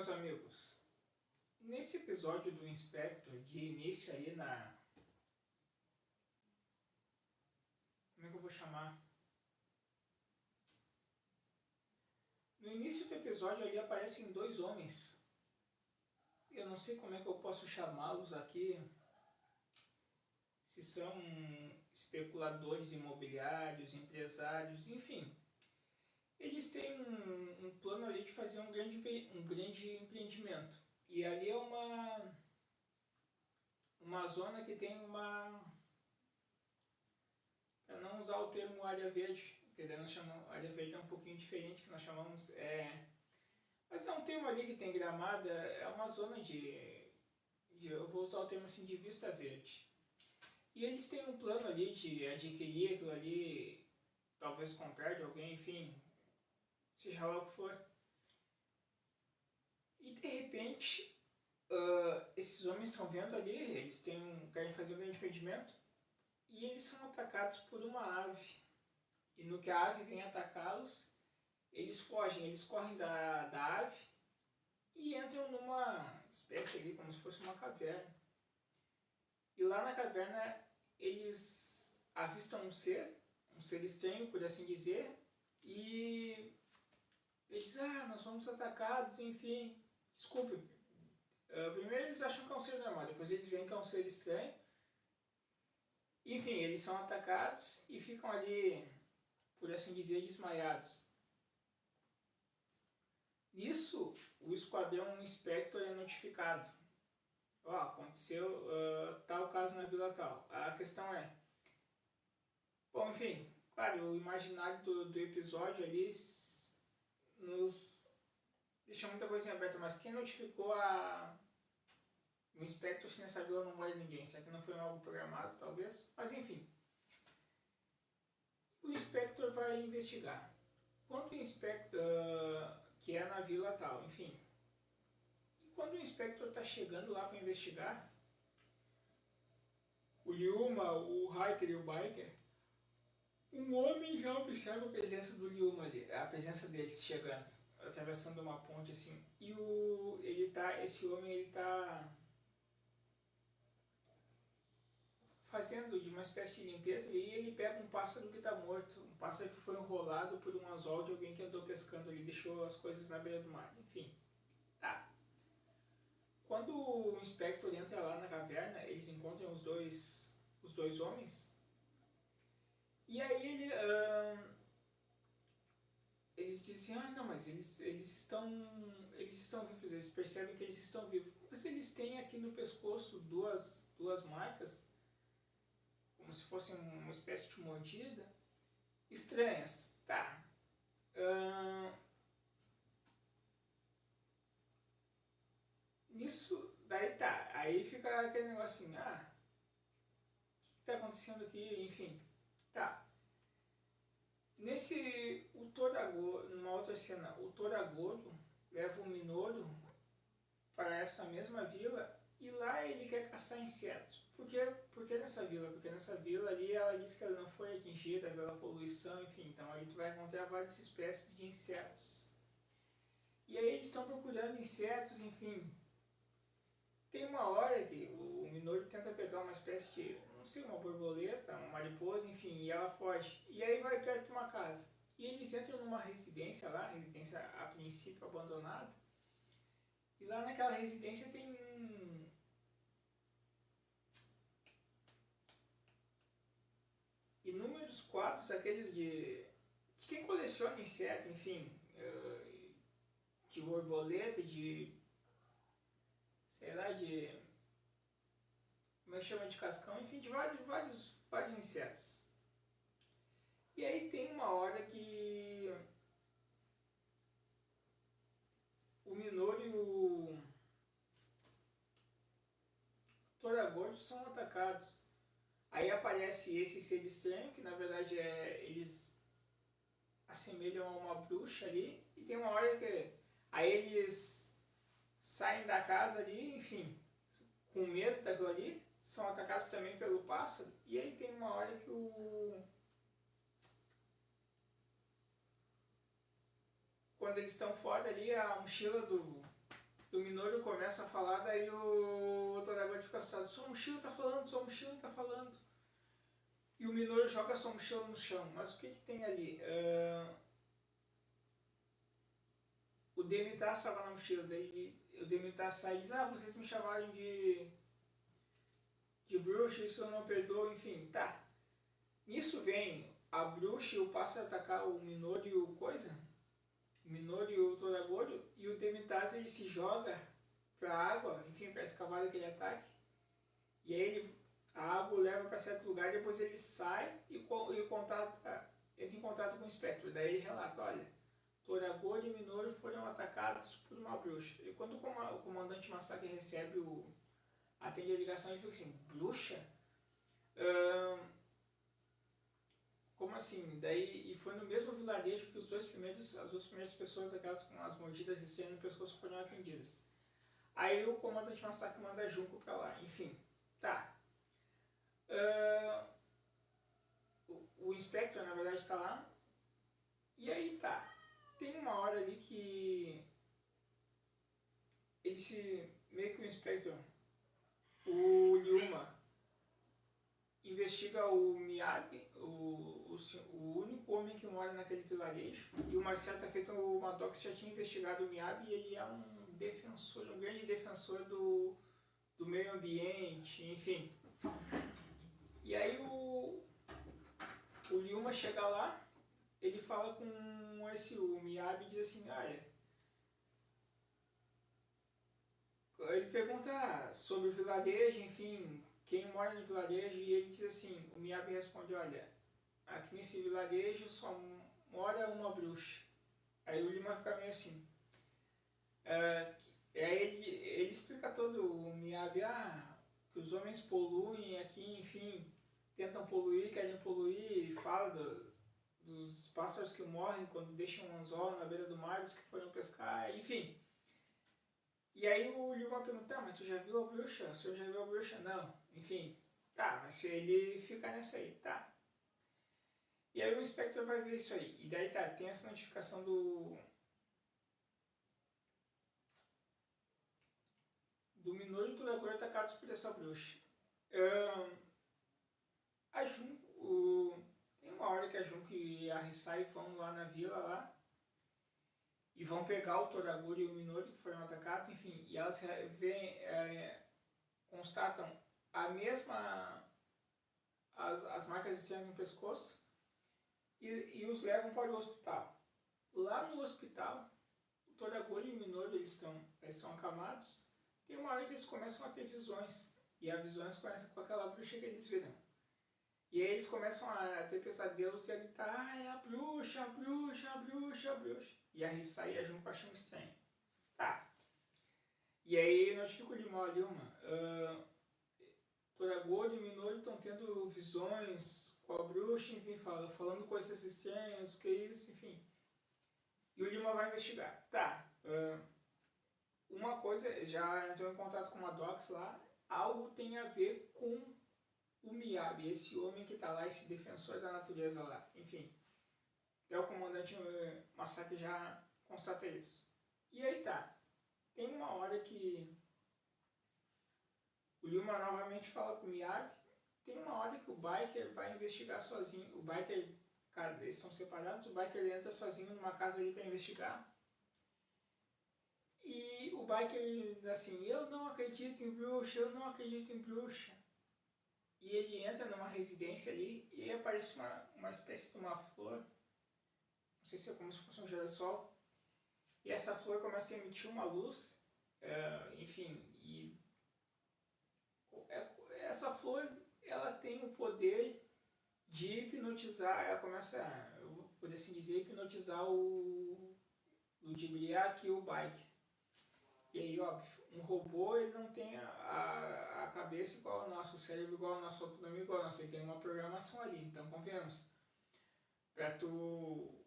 meus amigos, nesse episódio do Inspector, de início ali na... Como é que eu vou chamar? No início do episódio ali aparecem dois homens. Eu não sei como é que eu posso chamá-los aqui. Se são especuladores imobiliários, empresários, enfim. Eles têm um plano ali de fazer um grande empreendimento. E ali é uma zona que tem uma... Para não usar o termo área verde, porque daí nós chamamos, área verde é um pouquinho diferente, que nós chamamos... Mas é um termo ali que tem gramada, é uma zona eu vou usar o termo assim, de vista verde. E eles têm um plano ali de adquirir aquilo ali, talvez comprar de alguém, enfim, seja lá o que for. E de repente, esses homens estão vendo ali, eles querem fazer um grande empreendimento, e eles são atacados por uma ave. E no que a ave vem atacá-los, eles fogem, eles correm da ave e entram numa espécie ali, como se fosse uma caverna. E lá na caverna eles avistam um ser estranho, por assim dizer, e eles dizem, nós fomos atacados, enfim, desculpe. Primeiro eles acham que é um ser normal, depois eles veem que é um ser estranho. Enfim, eles são atacados e ficam ali, por assim dizer, desmaiados. Nisso, o esquadrão Inspector é notificado. Aconteceu tal caso na vila tal. A questão é... Bom, enfim, claro, o imaginário do episódio ali nos deixa muita coisa aberta, mas quem notificou o Inspector se nessa vila não morre ninguém? Será que não foi algo programado, talvez? Mas enfim. O Inspector vai investigar. Quando o Inspector... que é na vila tal, enfim. E quando o Inspector está chegando lá para investigar, o Lyuma, o Hiker e o Biker, um homem já observa a presença do Lyuma ali, a presença deles chegando, atravessando uma ponte assim. E esse homem ele está fazendo de uma espécie de limpeza e ele pega um pássaro que está morto, um pássaro que foi enrolado por um anzol de alguém que andou pescando ali, deixou as coisas na beira do mar, enfim. Tá. Quando o Inspector entra lá na caverna, eles encontram os dois homens, e aí eles dizem, não, mas eles estão vivos, eles percebem que eles estão vivos, mas eles têm aqui no pescoço duas marcas, como se fossem uma espécie de mordida, estranhas. Tá. Nisso, daí tá. Aí fica aquele negócio assim, o que tá acontecendo aqui? Enfim, tá. Numa outra cena, o Toragoro leva o Minoru para essa mesma vila e lá ele quer caçar insetos. Por que nessa vila? Porque nessa vila ali ela diz que ela não foi atingida pela poluição, enfim, então ali tu vai encontrar várias espécies de insetos. E aí eles estão procurando insetos, enfim. Tem uma hora que o Minoru tenta pegar uma espécie de, não sei, uma borboleta, uma mariposa, enfim, e ela foge. E aí vai perto de uma casa. E eles entram numa residência lá, residência a princípio abandonada. E lá naquela residência tem inúmeros quadros, aqueles de quem coleciona inseto, enfim, de borboleta, sei lá, como é que chama, de cascão, enfim, de vários insetos. E aí tem uma hora que o Minoru e o Toragoro são atacados. Aí aparece esse ser estranho, que na verdade eles assemelham a uma bruxa ali, e tem uma hora que aí eles saem da casa ali, enfim, com medo daquilo ali, são atacados também pelo pássaro, e aí tem uma hora que quando eles estão fora ali, a mochila do Minoru começa a falar, daí o Toragoro fica assustado. Sua mochila tá falando, sua mochila tá falando. E o Minoru joga sua mochila no chão. Mas o que tem ali? O Demeter estava na mochila. Daí o Demeter sai e diz, vocês me chamaram de bruxa, isso eu não perdoo, enfim, tá. Nisso vem a bruxa e o pássaro atacar o Minoru e o coisa. O Minoru e o Toragoro. E o Demeter ele se joga pra água, enfim, pra escavar daquele ataque. E aí a água o leva para certo lugar, depois ele sai e entra em contato com o espectro. Daí ele relata, olha, Toragoro e Minoru foram atacados por uma bruxa. E quando o comandante Masaki recebe atende a ligação, ele fica assim, bruxa? Como assim? Daí, e foi no mesmo vilarejo que as duas primeiras pessoas, aquelas com as mordidas e cena no pescoço, foram atendidas. Aí o comandante Masaki manda Junko pra lá, enfim, tá. O Inspector, na verdade, tá lá. E aí tá. Tem uma hora ali que meio que o Inspector, o Ryuma, investiga o Miyabi, o único homem que mora naquele vilarejo. E uma certa feita o Maddox já tinha investigado o Miyabi e ele é um defensor, um grande defensor do meio ambiente, enfim. E aí o Ryuma chega lá, ele fala com o Miyabi e diz assim, olha, ele pergunta sobre o vilarejo, enfim, quem mora no vilarejo, e ele diz assim, o Miyabi responde, olha, aqui nesse vilarejo só mora uma bruxa. Aí o Ryuma fica meio assim. Aí ele explica todo o Miyabi, que os homens poluem aqui, enfim, tentam poluir, querem poluir, fala dos pássaros que morrem quando deixam um anzol na beira do mar, dos que foram pescar, enfim. E aí o Ryuma pergunta, mas tu já viu a bruxa? O senhor já viu a bruxa? Não. Enfim, tá, mas ele fica nessa aí, tá. E aí o Inspector vai ver isso aí. E daí tá, tem essa notificação do Minoru e Toragoro atacados por essa bruxa. A Junko, tem uma hora que a Junko e a Hisai vão lá na vila lá e vão pegar o Toragoro e o Minoru que foram atacados, enfim, e elas constatam a mesma as marcas de cenas no pescoço e os levam para o hospital. Lá no hospital, o Toragoro e o Minoru eles estão acamados. Tem uma hora que eles começam a ter visões, e as visões começam com aquela bruxa que eles viram. E aí eles começam a ter pesadelos e a gritar, é a bruxa, a bruxa, a bruxa, a bruxa. E a Hisai e a Junko acham estranho. Tá. E aí notifica o Ryuma, Toragoro e Minoru estão tendo visões com a bruxa, enfim, falando coisas estranhas, o que é isso, enfim. E o Ryuma vai investigar. Tá. Uma coisa, já entrou em contato com uma Docs lá, algo tem a ver com o Miyabi, esse homem que tá lá, esse defensor da natureza lá, enfim. Até o comandante Masaki já constata isso. E aí tá, tem uma hora que o Ryuma novamente fala com o Miyabi, tem uma hora que o Biker vai investigar sozinho, o Biker, cara, eles estão separados, o Biker entra sozinho numa casa ali pra investigar. E o Biker diz assim, eu não acredito em bruxa, eu não acredito em bruxa. E ele entra numa residência ali e aí aparece uma espécie de uma flor, não sei se é como se fosse um girassol, e essa flor começa a emitir uma luz, enfim, e essa flor ela tem o poder de hipnotizar, ela começa, eu vou poder assim dizer, hipnotizar ludibriar aqui o Biker. E aí, óbvio, um robô ele não tem a cabeça igual ao nosso, o cérebro igual ao nosso, a autonomia igual ao nosso, ele tem uma programação ali, então convenhamos. Para tu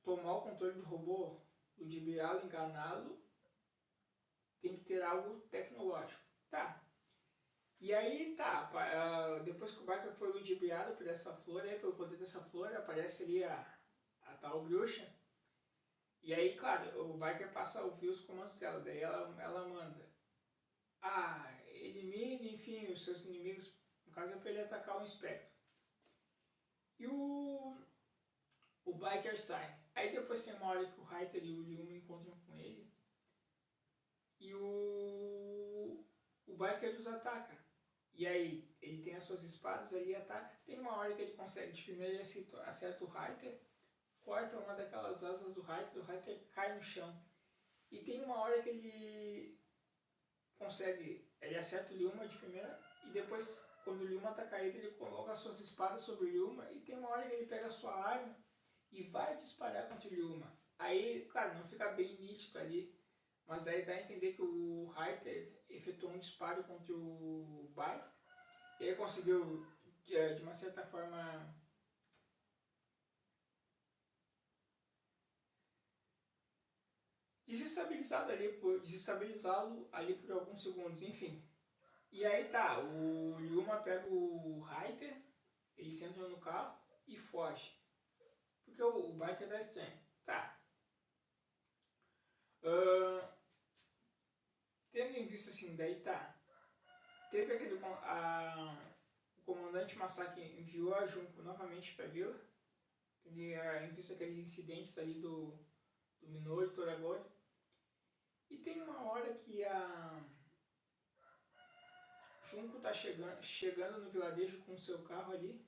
tomar o controle do robô, ludibriá-lo, enganá-lo, tem que ter algo tecnológico. Tá. E aí, tá, depois que o Biker foi ludibriado por essa flor, aí, pelo poder dessa flor, aparece ali a tal bruxa. E aí, claro, o biker passa a ouvir os comandos dela, daí ela manda, elimine, enfim, os seus inimigos, no caso é para ele atacar o Inspector. E o biker sai. Aí depois tem uma hora que o Reiter e o Lyuma encontram com ele, e o biker os ataca. E aí, ele tem as suas espadas ali e ataca. Tem uma hora que ele consegue, de primeira ele acerta o Reiter, corta uma daquelas asas do Reiter cai no chão. E tem uma hora que ele consegue, ele acerta o Lyuma de primeira, e depois, quando o Lyuma tá caído, ele coloca as suas espadas sobre o Lyuma, e tem uma hora que ele pega a sua arma e vai disparar contra o Lyuma. Aí, claro, não fica bem nítido ali, mas aí dá a entender que o Reiter efetuou um disparo contra o biker, e ele conseguiu, de uma certa forma, desestabilizá-lo ali por alguns segundos, enfim. E aí tá, o Lyuma pega o Reiter, eles entram no carro e foge. Porque o biker dá estranho. Tá. Tendo em vista assim, daí tá. Teve aquele. O comandante Masaki enviou a Junko novamente pra vila. Tendo em vista aqueles incidentes ali do Minoru e Toragori. E tem uma hora que a Junko tá chegando no vilarejo com o seu carro ali.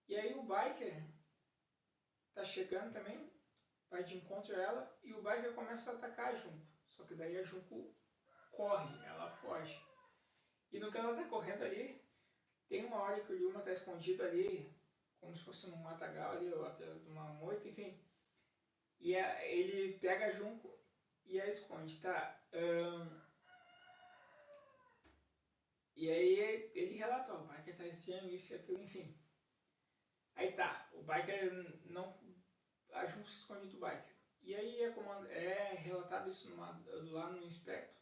E aí o biker tá chegando também, vai de encontro a ela, e o biker começa a atacar a Junko. Só que daí a Junko corre, ela foge. E no que ela tá correndo ali, tem uma hora que o Lyuma tá escondido ali, como se fosse num matagal ali, ou atrás de uma moita, enfim. E ele pega a Junko e a esconde, tá? E aí ele relata, o biker tá esse ano, isso e aquilo, enfim. Aí tá, o biker não... A Junko se esconde do biker. E aí é relatado isso lá no Inspector.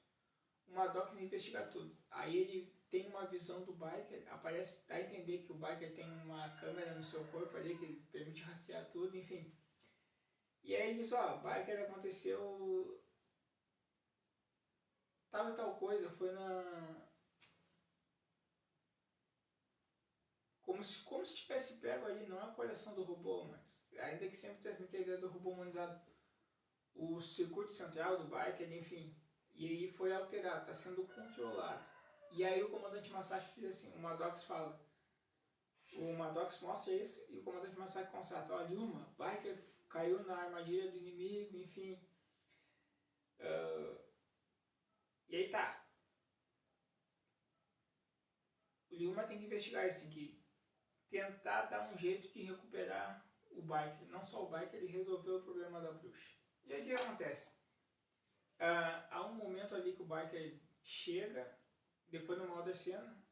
O Maddox investiga tudo. Aí ele tem uma visão do biker, dá a entender que o biker tem uma câmera no seu corpo ali que permite rastrear tudo, enfim. E aí ele diz, biker aconteceu tal e tal coisa, foi como se tivesse pego ali, não a coleção do robô, mas ainda que sempre transmite a ideia do robô humanizado, o circuito central do biker, enfim, e aí foi alterado, está sendo controlado. E aí o comandante Masaki diz assim, o Maddox fala, o Maddox mostra isso e o comandante Masaki constata, Lyuma, biker caiu na armadilha do inimigo, enfim. E aí tá. O Lyuma tem que investigar isso, tem que tentar dar um jeito de recuperar o biker. Não só o biker, ele resolveu o problema da bruxa. E aí o que acontece? Há um momento ali que o biker chega, depois numa outra cena,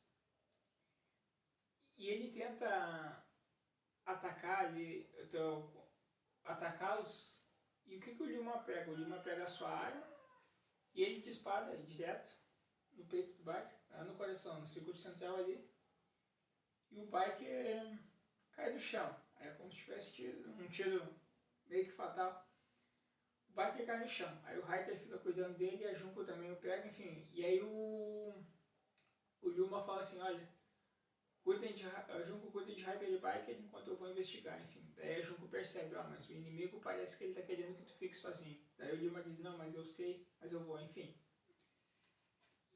e ele tenta atacar ali, atacá-los, e o que o Lyuma pega? O Lyuma pega a sua arma e ele dispara direto no peito do biker, no coração, no circuito central ali, e o biker cai no chão. Aí é como se tivesse tido um tiro meio que fatal. O biker cai no chão, aí o Reiter fica cuidando dele e a Junko também o pega, enfim. E aí o Lyuma fala assim, olha, a Junko cuida de Reiter e biker enquanto eu vou investigar, enfim. Daí a Junko percebe, mas o inimigo parece que ele tá querendo que tu fique sozinho. Daí o Lyuma diz, não, mas eu sei, mas eu vou, enfim.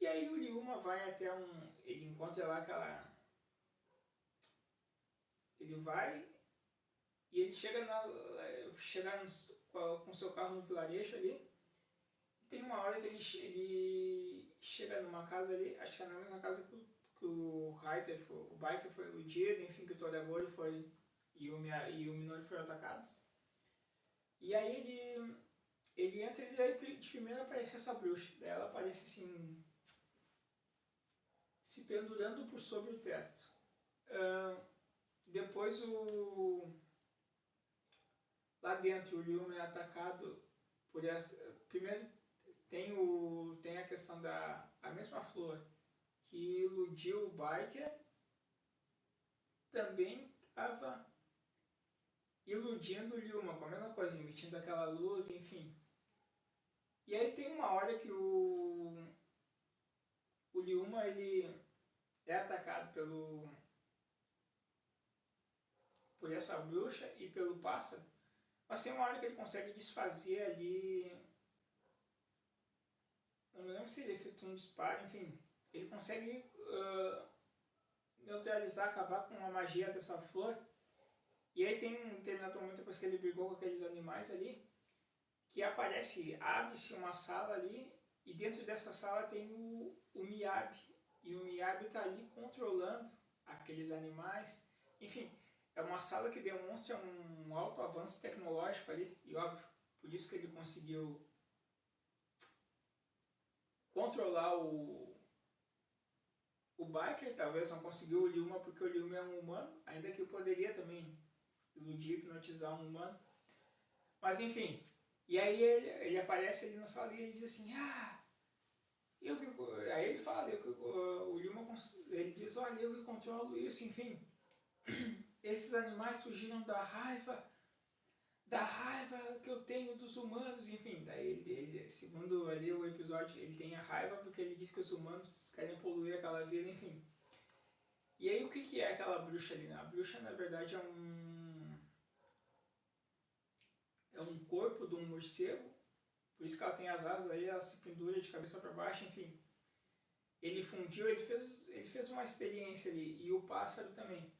E aí o Lyuma vai até ele encontra lá aquela... Ele vai e ele chega com seu carro no vilarejo ali. E tem uma hora que ele chega numa casa ali, acho que é na mesma casa que o Reiter, o biker foi iludido, enfim, que o Toragori foi e o Minoru foram atacados. E aí ele entra e aí de primeiro aparece essa bruxa. Daí ela aparece assim, se pendurando por sobre o teto. Depois lá dentro o Lyuma é atacado por essa... Primeiro tem a questão a mesma flor que iludiu o biker, também estava iludindo o Lyuma com a mesma coisa, emitindo aquela luz, enfim. E aí tem uma hora que o Lyuma ele é atacado por essa bruxa e pelo pássaro, mas tem uma hora que ele consegue desfazer ali, eu não lembro se ele efetua um disparo, enfim, ele consegue neutralizar, acabar com a magia dessa flor. E aí tem um determinado momento, depois que ele brigou com aqueles animais ali, que aparece, abre-se uma sala ali, e dentro dessa sala tem o Miyabi. E o Miyabi está ali controlando aqueles animais. Enfim, é uma sala que demonstra um alto avanço tecnológico ali, e óbvio, por isso que ele conseguiu controlar o Biker, talvez não conseguiu o Lyuma porque o Lyuma é um humano, ainda que poderia também iludir, hipnotizar um humano. Mas enfim, e aí ele aparece ali na sala e ele diz assim, aí ele fala, o Lyuma, ele diz, olha, eu que controlo isso, enfim. Esses animais surgiram da raiva que eu tenho dos humanos, enfim. Daí ele, segundo ali o episódio, ele tem a raiva porque ele diz que os humanos querem poluir aquela vila, enfim. E aí o que é aquela bruxa ali? A bruxa, na verdade, é um corpo de um morcego, por isso que ela tem as asas aí, ela se pendura de cabeça para baixo, enfim. Ele fundiu, ele fez uma experiência ali, e o pássaro também.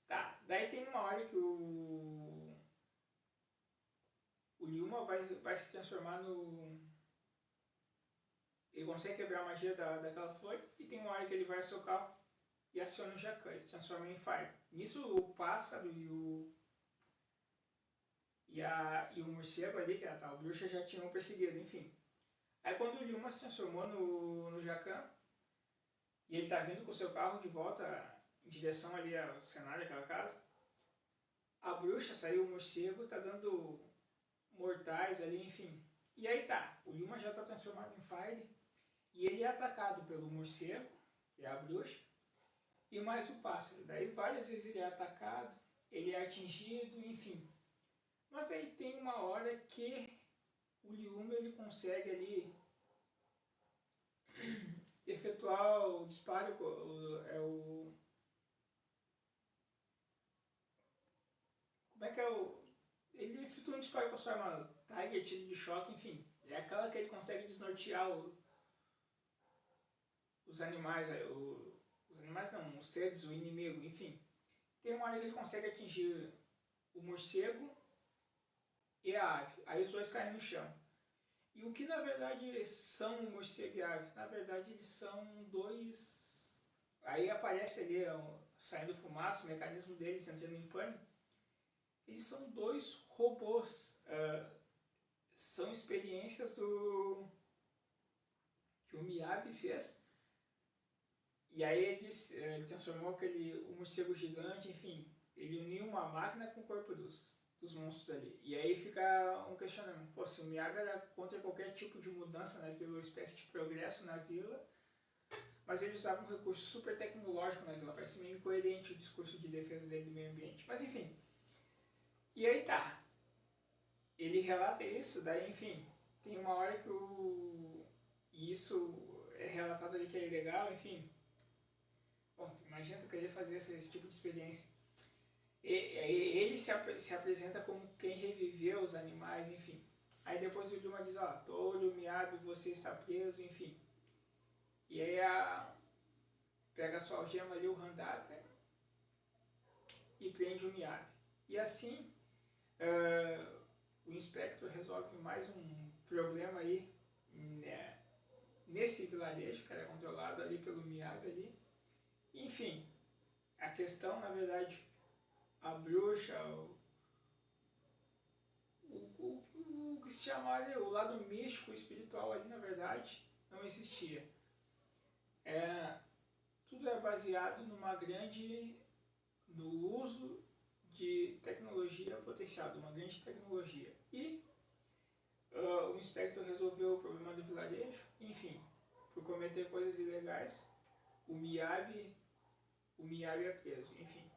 Tá, daí tem uma hora que o Lyuma vai se transformar no... Ele consegue quebrar a magia daquela flor, e tem uma hora que ele vai ao seu carro e aciona o Jacan, ele se transforma em Fire. Nisso o pássaro e o morcego ali, que é a tal bruxa, já tinham perseguido, enfim. Aí quando o Lyuma se transformou no Jacan, e ele tá vindo com o seu carro de volta em direção ali ao cenário daquela casa, a bruxa saiu, o morcego tá dando mortais ali, enfim. E aí tá, o Lyuma já tá transformado em Fire, e ele é atacado pelo morcego, que é a bruxa, e mais o pássaro. Daí várias vezes ele é atacado, ele é atingido, enfim. Mas aí tem uma hora que o Lyuma ele consegue ali efetuar o disparo, como é que é o... Ele efetua um disparo com a sua arma Tiger, tiro de choque, enfim. É aquela que ele consegue desnortear os animais, os animais não, os seres, o inimigo, enfim. Tem uma hora que ele consegue atingir o morcego e a ave. Aí os dois caem no chão. E o que na verdade são o morcego e a ave? Na verdade eles são dois... Aí aparece ali, saindo fumaça, o mecanismo deles entrando em pânico. Eles são dois robôs. São experiências que o Miyabi fez. E aí ele transformou o morcego gigante, enfim. Ele uniu uma máquina com o corpo dos monstros ali. E aí fica um questionamento. Pô, se o Miyabi era contra qualquer tipo de mudança na vila, uma espécie de progresso na vila, mas ele usava um recurso super tecnológico na vila. Parece meio incoerente o discurso de defesa dele do meio ambiente. Mas enfim. E aí tá. Ele relata isso, daí enfim. Tem uma hora que e isso é relatado ali que é ilegal, enfim. Bom, imagina tu querer fazer esse tipo de experiência. Ele se apresenta como quem reviveu os animais, enfim. Aí depois o Lyuma diz, ó, Touro, Miyabi, você está preso, enfim. E aí pega a sua algema ali, o Handaka, e prende o Miyabi. E assim, o Inspector resolve mais um problema aí, né, nesse vilarejo, que era controlado ali pelo Miyabi ali. Enfim, a questão, na verdade, a bruxa, o que se chama ali, o lado místico, espiritual ali, na verdade, não existia. Tudo é baseado no uso de tecnologia potencial, uma grande tecnologia. E o Inspector resolveu o problema do vilarejo, enfim, por cometer coisas ilegais, o Miyabi é preso, enfim.